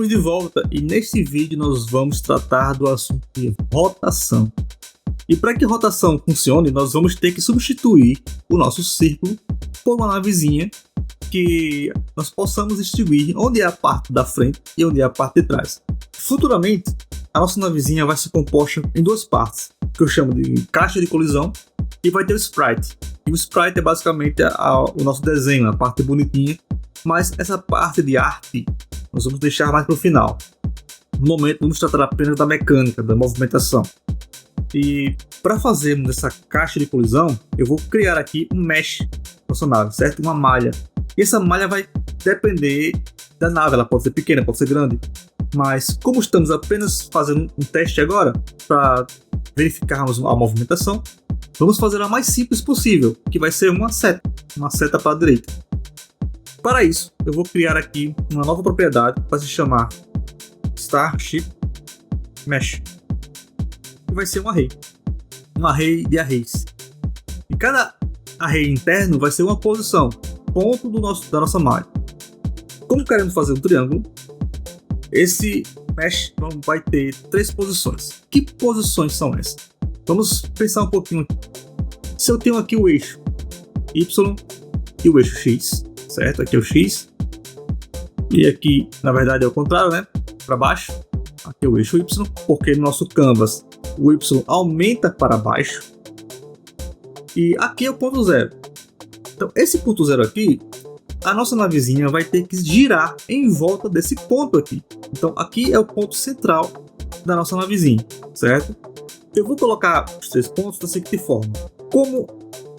Estamos de volta e neste vídeo nós vamos tratar do assunto de rotação. E para que a rotação funcione, nós vamos ter que substituir o nosso círculo por uma navezinha que nós possamos distinguir onde é a parte da frente e onde é a parte de trás. Futuramente, a nossa navezinha vai ser composta em duas partes, que eu chamo de caixa de colisão, e vai ter o sprite. E o sprite é basicamente o nosso desenho, a parte bonitinha, mas essa parte de arte nós vamos deixar mais para o final. No momento, vamos tratar apenas da mecânica, da movimentação. E para fazermos essa caixa de colisão, eu vou criar aqui um mesh para nossa nave, certo? Uma malha. E essa malha vai depender da nave, ela pode ser pequena, pode ser grande. Mas como estamos apenas fazendo um teste agora, para verificarmos a movimentação, vamos fazer a mais simples possível, que vai ser uma seta para a direita. Para isso, eu vou criar aqui uma nova propriedade para se chamar Starship Mesh. E vai ser um array de arrays. E cada array interno vai ser uma posição, ponto da nossa malha. Como queremos fazer um triângulo, esse mesh vai ter 3 posições. Que posições são essas? Vamos pensar um pouquinho. Se eu tenho aqui o eixo Y e o eixo X, certo? Aqui é o X. E aqui, na verdade, é o contrário, né? Para baixo. Aqui é o eixo Y, porque no nosso canvas o Y aumenta para baixo. E aqui é o ponto zero. Então, esse ponto zero aqui, a nossa navezinha vai ter que girar em volta desse ponto aqui. Então, aqui é o ponto central da nossa navezinha, certo? Eu vou colocar os 3 pontos da seguinte forma. Como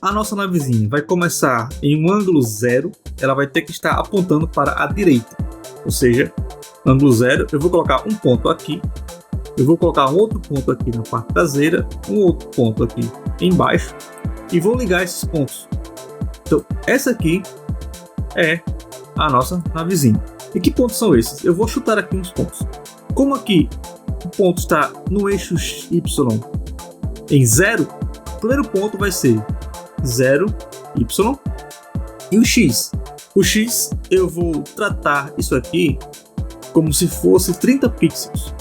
a nossa navezinha vai começar em um ângulo zero, ela vai ter que estar apontando para a direita. Ou seja, ângulo zero, eu vou colocar um ponto aqui. Eu vou colocar um outro ponto aqui na parte traseira, um outro ponto aqui embaixo e vou ligar esses pontos. Então, essa aqui é a nossa navezinha. E que pontos são esses? Eu vou chutar aqui uns pontos. Como aqui o ponto está no eixo Y em 0, o primeiro ponto vai ser 0, Y e o X. O X eu vou tratar isso aqui como se fosse 30 pixels.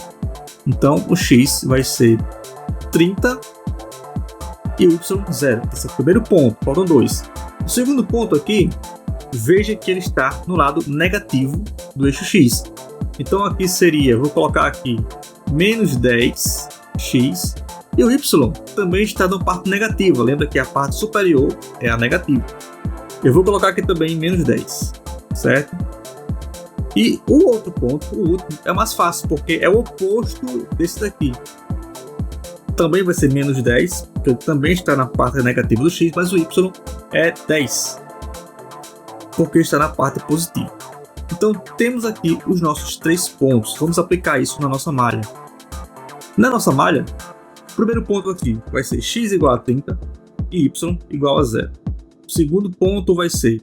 Então o X vai ser 30 e o Y 0. Esse é o primeiro ponto, faltam 2. O segundo ponto aqui, veja que ele está no lado negativo do eixo X. Então aqui seria, vou colocar aqui menos 10x e o Y também está na parte negativa. Lembra que a parte superior é a negativa. Eu vou colocar aqui também menos 10, certo? E o outro ponto, o último, é mais fácil, porque é o oposto desse daqui. Também vai ser menos 10, porque também está na parte negativa do X, mas o Y é 10, porque está na parte positiva. Então temos aqui os nossos 3 pontos. Vamos aplicar isso na nossa malha. Na nossa malha, o primeiro ponto aqui vai ser x igual a 30 e y igual a 0. O segundo ponto vai ser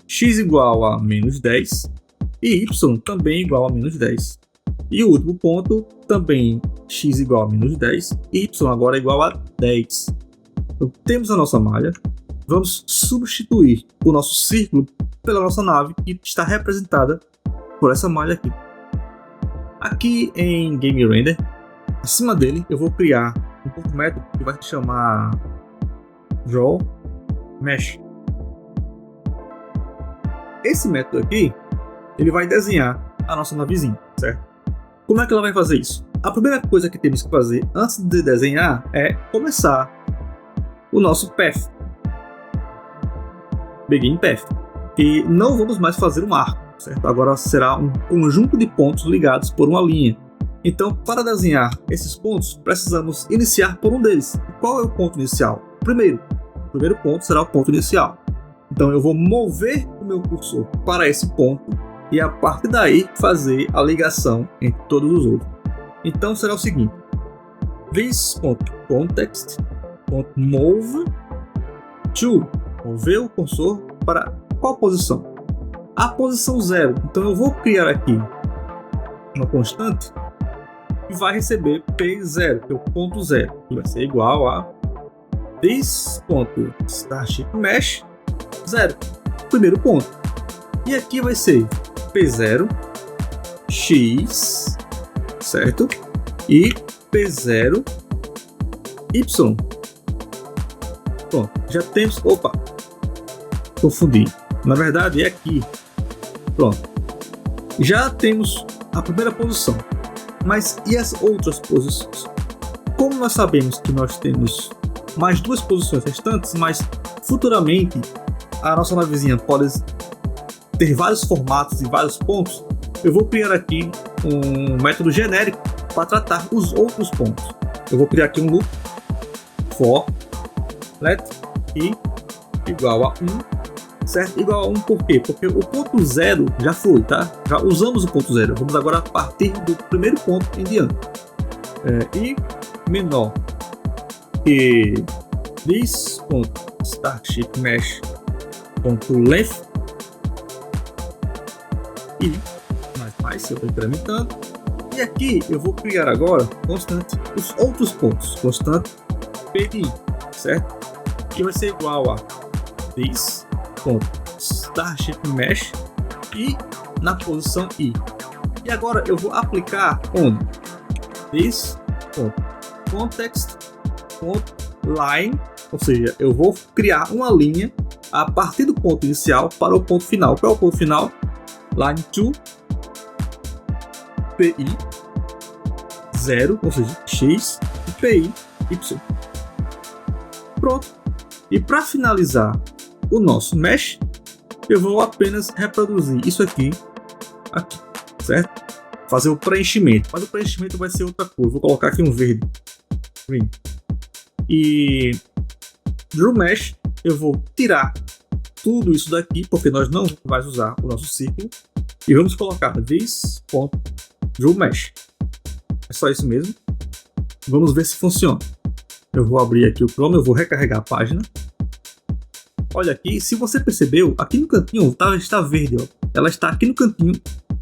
x igual a menos 10 e y também igual a menos 10. E o último ponto também x igual a menos 10 e y agora igual a 10. Então temos a nossa malha. Vamos substituir o nosso círculo pela nossa nave, que está representada por essa malha aqui. Aqui em Game Render, acima dele eu vou criar um novo método que vai se chamar Draw Mesh. Esse método aqui, ele vai desenhar a nossa navezinha, certo? Como é que ela vai fazer isso? A primeira coisa que temos que fazer antes de desenhar é começar o nosso path. Begin Path. E não vamos mais fazer um arco, certo? Agora será um conjunto de pontos ligados por uma linha. Então, para desenhar esses pontos, precisamos iniciar por um deles. Qual é o ponto inicial? O primeiro ponto será o ponto inicial. Então, eu vou mover o meu cursor para esse ponto e a partir daí fazer a ligação entre todos os outros. Então, será o seguinte: this.context.move to mover o cursor para qual posição? A posição 0. Então eu vou criar aqui uma constante que vai receber P0, que é o ponto 0, que vai ser igual a this.starshipMesh 0, primeiro ponto. E aqui vai ser P0 x, certo? E P0 y. Bom, já temos... Opa! Confundi. Na verdade é aqui. Pronto. Já temos a primeira posição. Mas e as outras posições? Como nós sabemos que nós temos mais duas posições restantes, mas futuramente a nossa navezinha pode ter vários formatos e vários pontos, eu vou criar aqui um método genérico para tratar os outros pontos. Eu vou criar aqui um loop for let i igual a 1, certo? Igual a 1 por quê? Porque o ponto 0 já foi, tá? Já usamos o ponto 0. Vamos agora partir do primeiro ponto em diante. I menor que this.starshipmesh.length e mais eu estou incrementando. E aqui eu vou criar agora constante os outros pontos, constante PDI, certo? Que vai ser igual a this.starshipmesh e na posição I. E agora eu vou aplicar onde? This.context.line, ou seja, eu vou criar uma linha a partir do ponto inicial para o ponto final. Qual é o ponto final? Line 2 PI 0, ou seja, x e PI y. Pronto. E para finalizar o nosso mesh, eu vou apenas reproduzir isso aqui, certo? Fazer o preenchimento, mas o preenchimento vai ser outra cor. Vou colocar aqui um verde, green. E Draw Mesh, eu vou tirar tudo isso daqui, porque nós não vamos usar o nosso círculo, e vamos colocar this.Draw Mesh. É só isso mesmo. Vamos ver se funciona. Eu vou abrir aqui o Chrome, eu vou recarregar a página. Olha aqui, se você percebeu, aqui no cantinho está verde, ó. Ela está aqui no cantinho,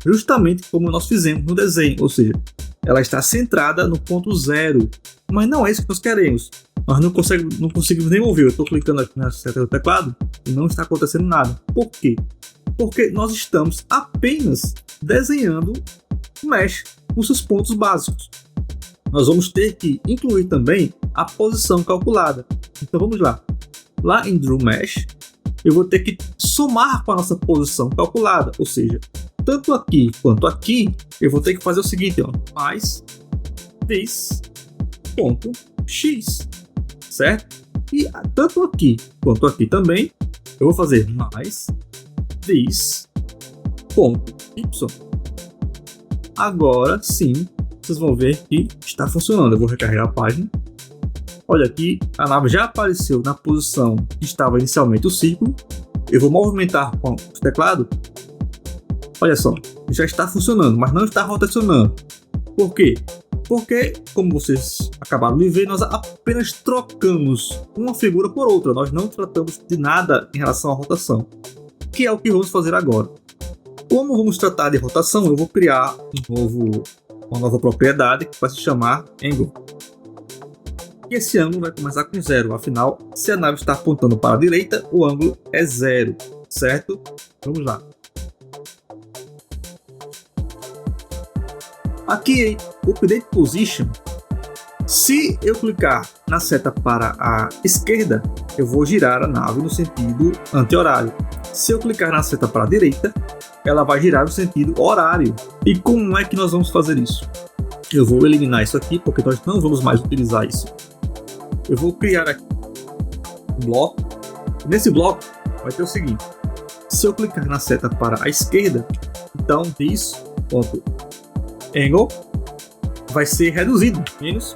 justamente como nós fizemos no desenho, ou seja, ela está centrada no ponto 0, mas não é isso que nós queremos. Nós não conseguimos nem ouvir. Eu estou clicando aqui na seta do teclado e não está acontecendo nada. Por quê? Porque nós estamos apenas desenhando o mesh com seus pontos básicos. Nós vamos ter que incluir também a posição calculada. Então vamos lá. Lá em Draw Mesh, eu vou ter que somar com a nossa posição calculada, ou seja, tanto aqui quanto aqui, eu vou ter que fazer o seguinte, ó, mais this.x, certo? E tanto aqui quanto aqui também, eu vou fazer mais this.y. Agora sim, vocês vão ver que está funcionando. Eu vou recarregar a página. Olha aqui, a nave já apareceu na posição que estava inicialmente o círculo. Eu vou movimentar com o teclado. Olha só, já está funcionando, mas não está rotacionando. Por quê? Porque, como vocês acabaram de ver, nós apenas trocamos uma figura por outra. Nós não tratamos de nada em relação à rotação, que é o que vamos fazer agora. Como vamos tratar de rotação, eu vou criar uma nova propriedade que vai se chamar Angle. E esse ângulo vai começar com 0, afinal, se a nave está apontando para a direita, o ângulo é 0, certo? Vamos lá. Aqui em Update Position, se eu clicar na seta para a esquerda, eu vou girar a nave no sentido anti-horário. Se eu clicar na seta para a direita, ela vai girar no sentido horário. E como é que nós vamos fazer isso? Eu vou eliminar isso aqui, porque nós não vamos mais utilizar isso. Eu vou criar aqui um bloco. Nesse bloco vai ter o seguinte: se eu clicar na seta para a esquerda, então this.angle vai ser reduzido, menos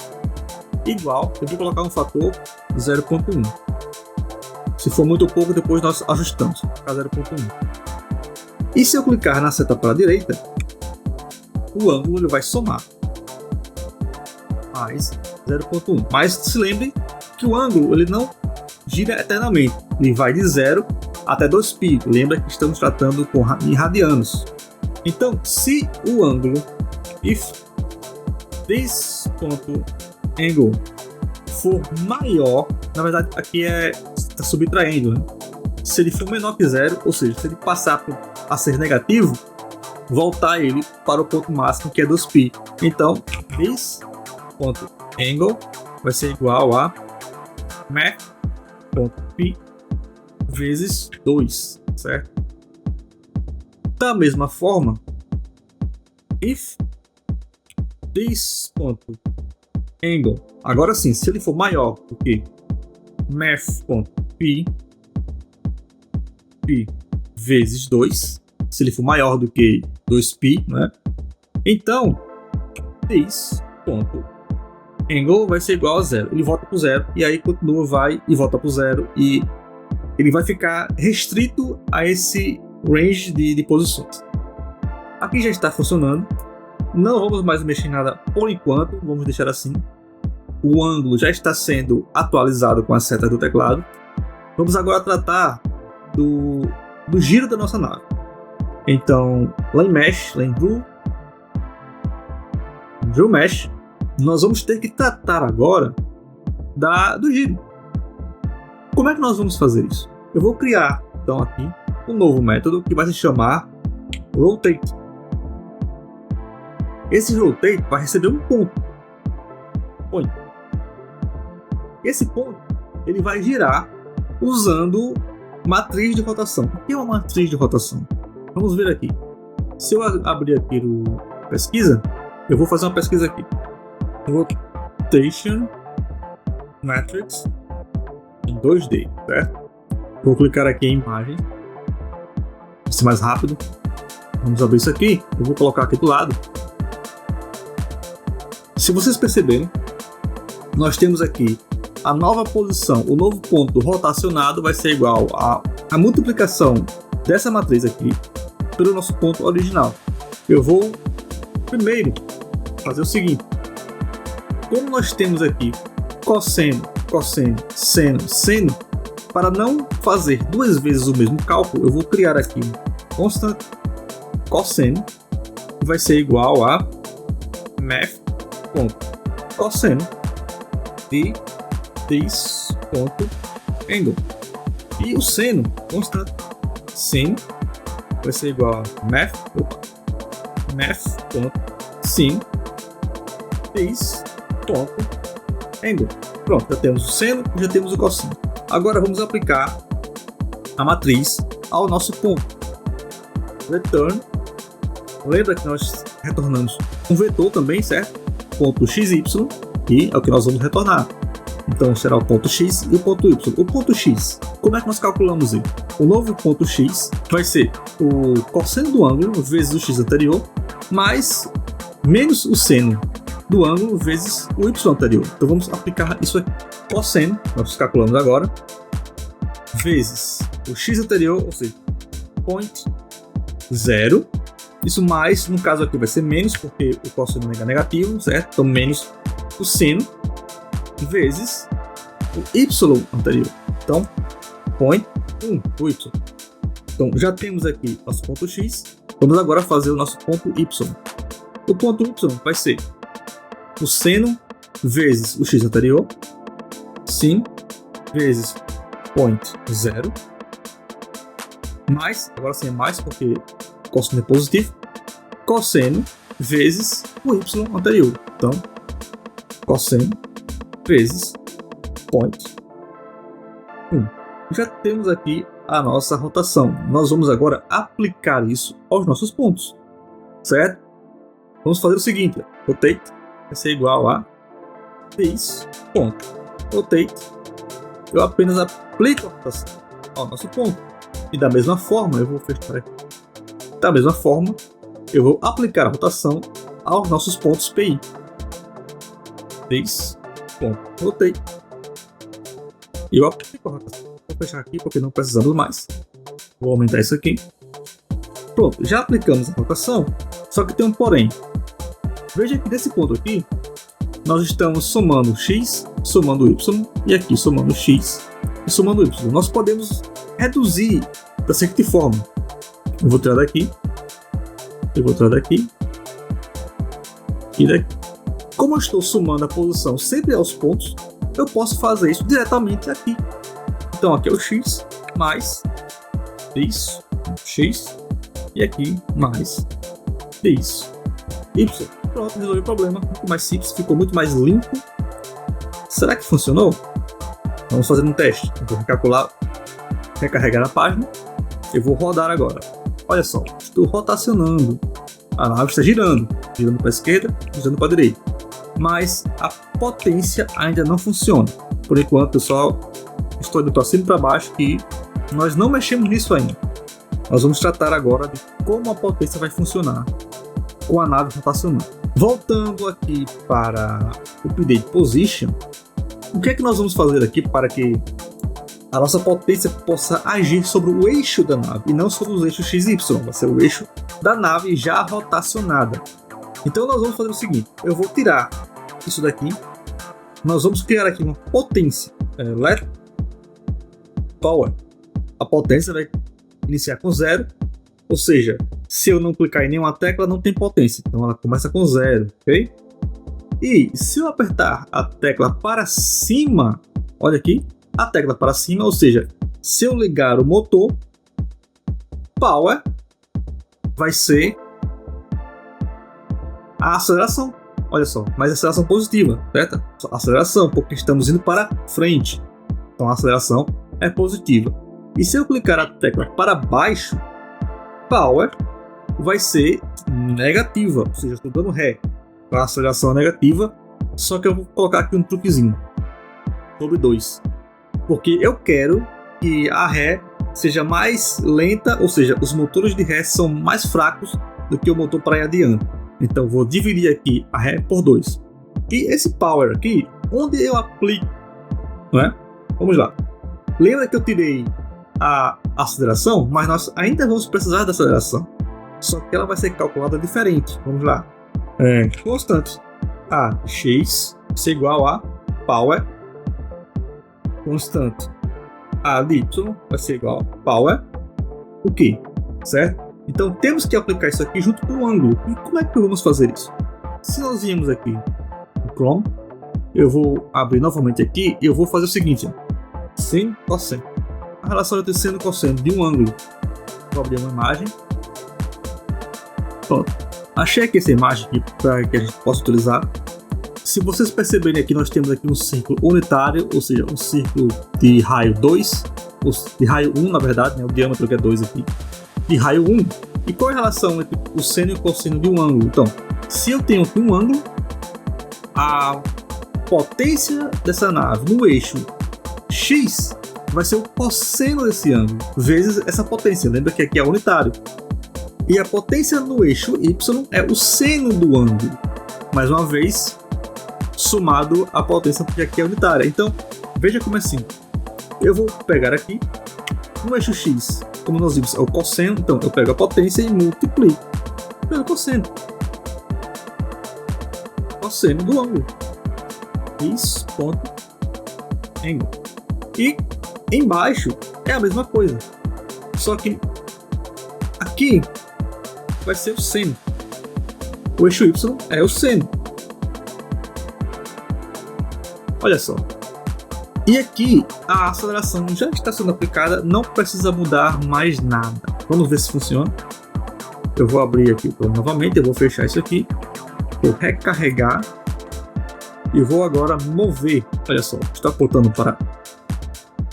igual, eu vou colocar um fator 0.1. Se for muito pouco, depois nós ajustamos para 0.1. E se eu clicar na seta para a direita, o ângulo ele vai somar mais 0.1. Mas se lembre que o ângulo ele não gira eternamente, ele vai de 0 até 2π. Lembra que estamos tratando em radianos. Então, se o ângulo if this.angle for maior, na verdade aqui está subtraindo, né? Se ele for menor que 0, ou seja, se ele passar a ser negativo, voltar ele para o ponto máximo, que é 2π. Então, this.angle vai ser igual a math.π vezes 2, certo? Da mesma forma, if this.angle, agora sim, se ele for maior do que math.π vezes 2, se ele for maior do que 2π, né? Então, this.angle vai ser igual a 0. Ele volta para o 0 e aí continua, vai e volta para o 0 e ele vai ficar restrito a esse range de posições. Aqui já está funcionando. Não vamos mais mexer em nada por enquanto, vamos deixar assim. O ângulo já está sendo atualizado com a seta do teclado. Vamos agora tratar do giro da nossa nave. Então, lá em Mesh, lá em Draw Mesh, nós vamos ter que tratar agora do giro. Como é que nós vamos fazer isso? Eu vou criar, então, aqui um novo método que vai se chamar Rotate. Esse Rotate vai receber um ponto. Point. Esse ponto ele vai girar usando matriz de rotação. O que é uma matriz de rotação? Vamos ver aqui. Se eu abrir aqui o pesquisa, eu vou fazer uma pesquisa aqui. Rotation Matrix em 2D, certo? Vou clicar aqui em imagem. Vai ser mais rápido. Vamos abrir isso aqui. Eu vou colocar aqui do lado. Se vocês perceberem, nós temos aqui a nova posição, o novo ponto rotacionado vai ser igual a multiplicação dessa matriz aqui pelo nosso ponto original. Eu vou primeiro fazer o seguinte. Como nós temos aqui cosseno, cosseno, seno, seno, para não fazer duas vezes o mesmo cálculo, eu vou criar aqui um constant cosseno, que vai ser igual a math.cosseno de this.angle. E o seno, constant sin, vai ser igual a math.sin this.angle. Pronto, já temos o seno, já temos o cosseno. Agora vamos aplicar a matriz ao nosso ponto. Return. Lembra que nós retornamos um vetor também, certo? Ponto xy, e é o que nós vamos retornar. Então será o ponto x e o ponto y. O ponto x, como é que nós calculamos ele? O novo ponto x vai ser o cosseno do ângulo vezes o x anterior, mais menos o seno do ângulo vezes o y anterior. Então vamos aplicar isso aqui. Cosseno, nós calculamos agora, vezes o x anterior, ou seja, 0,0. Isso mais, no caso aqui vai ser menos, porque o cosseno é negativo, certo? Então menos o seno vezes o y anterior. Então, 0,1 o y. Então já temos aqui nosso ponto x. Vamos agora fazer o nosso ponto y. O ponto y vai ser o seno vezes o x anterior, sin vezes 0,0, mais, agora sim é mais porque o cosseno é positivo, cosseno vezes o y anterior. Então, cosseno vezes 0,1. Já temos aqui a nossa rotação. Nós vamos agora aplicar isso aos nossos pontos, certo? Vamos fazer o seguinte: rotate vai ser igual a this.rotate. Eu apenas aplico a rotação ao nosso ponto. E da mesma forma, eu vou fechar aqui. Da mesma forma, eu vou aplicar a rotação aos nossos pontos PI. This.rotate. E eu aplico a rotação. Vou fechar aqui porque não precisamos mais. Vou aumentar isso aqui. Pronto, já aplicamos a rotação, só que tem um porém. Veja que nesse ponto aqui, nós estamos somando x, somando y, e aqui somando x e somando y. Nós podemos reduzir da seguinte forma. Eu vou tirar daqui, eu vou tirar daqui e daqui. Como eu estou somando a posição sempre aos pontos, eu posso fazer isso diretamente aqui. Então aqui é o x mais isso, x, e aqui mais Isso. Y. Pronto, resolveu o problema. Muito mais simples, ficou muito mais limpo. Será que funcionou? Vamos fazer um teste. Eu vou recalcular, recarregar a página. Eu vou rodar agora. Olha só, estou rotacionando. A nave está girando para a esquerda, girando para a direita. Mas a potência ainda não funciona. Por enquanto, pessoal, estou indo para cima e para baixo e nós não mexemos nisso ainda. Nós vamos tratar agora de como a potência vai funcionar com a nave rotacionando. Voltando aqui para o Update Position, o que é que nós vamos fazer aqui para que a nossa potência possa agir sobre o eixo da nave e não sobre os eixos X e Y? Vai ser o eixo da nave já rotacionada. Então nós vamos fazer o seguinte, eu vou tirar isso daqui, nós vamos criar aqui uma potência, let power. A potência vai iniciar com 0, ou seja, se eu não clicar em nenhuma tecla não tem potência, então ela começa com 0, ok? E se eu apertar a tecla para cima, olha aqui, a tecla para cima, ou seja, se eu ligar o motor, power vai ser a aceleração, olha só, mas aceleração positiva, certo? Aceleração, porque estamos indo para frente, então a aceleração é positiva. E se eu clicar a tecla para baixo, power vai ser negativa, ou seja, eu estou dando ré, a aceleração é negativa, só que eu vou colocar aqui um truquezinho, sobre 2, porque eu quero que a ré seja mais lenta, ou seja, os motores de ré são mais fracos do que o motor para ir adiante. Então vou dividir aqui a ré por 2. E esse power aqui, onde eu aplico, não é? Vamos lá. Lembra que eu tirei a aceleração, mas nós ainda vamos precisar da aceleração. Só que ela vai ser calculada diferente. Vamos lá. Constante. A x é igual a power constante. A de y vai ser igual a power o quê? Certo? Então temos que aplicar isso aqui junto com o ângulo. E como é que vamos fazer isso? Se nós viemos aqui no Chrome, eu vou abrir novamente aqui e eu vou fazer o seguinte: seno, cosseno. A relação entre seno e cosseno de um ângulo. Vou abrir uma imagem. Pronto. Achei aqui essa imagem aqui para que a gente possa utilizar. Se vocês perceberem aqui, nós temos aqui um círculo unitário, ou seja, um círculo de raio 2, de raio 1 na verdade, né? O diâmetro que é 2 aqui, de raio 1. E qual é a relação entre o seno e o cosseno de um ângulo? Então, se eu tenho aqui um ângulo, a potência dessa nave no eixo X vai ser o cosseno desse ângulo, vezes essa potência. Lembra que aqui é unitário. E a potência no eixo Y é o seno do ângulo. Mais uma vez, somado à potência, porque aqui é unitária. Então, veja como é simples. Eu vou pegar aqui, no eixo X, como nós vimos, é o cosseno. Então, eu pego a potência e multiplico pelo cosseno. Cosseno do ângulo. X ponto angle. E embaixo é a mesma coisa. Só que aqui vai ser o seno. O eixo Y é o seno. Olha só. E aqui a aceleração já está sendo aplicada, não precisa mudar mais nada. Vamos ver se funciona. Eu vou abrir aqui novamente, eu vou fechar isso aqui. Vou recarregar. E vou agora mover. Olha só, está apontando para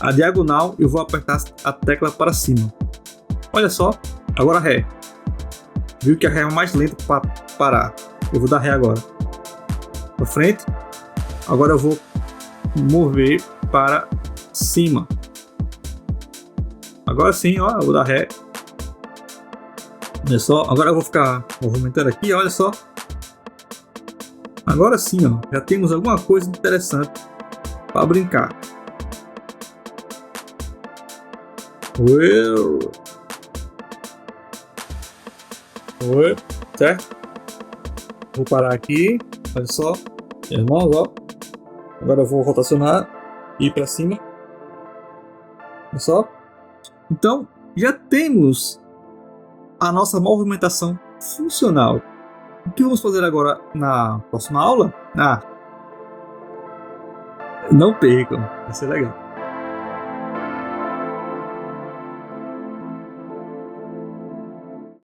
a diagonal. Eu vou apertar a tecla para cima. Olha só, agora ré. Viu que a ré é mais lenta para parar. Eu vou dar ré agora. Para frente. Agora eu vou mover para cima. Agora sim, ó, eu vou dar ré. Olha só, agora eu vou ficar movimentando aqui, olha só. Agora sim, ó, já temos alguma coisa interessante para brincar. Oi, certo? Vou parar aqui, olha só, irmãos, ó. Agora eu vou rotacionar e ir para cima. Olha só. Então, já temos a nossa movimentação funcional. O que vamos fazer agora na próxima aula? Não percam, vai ser legal.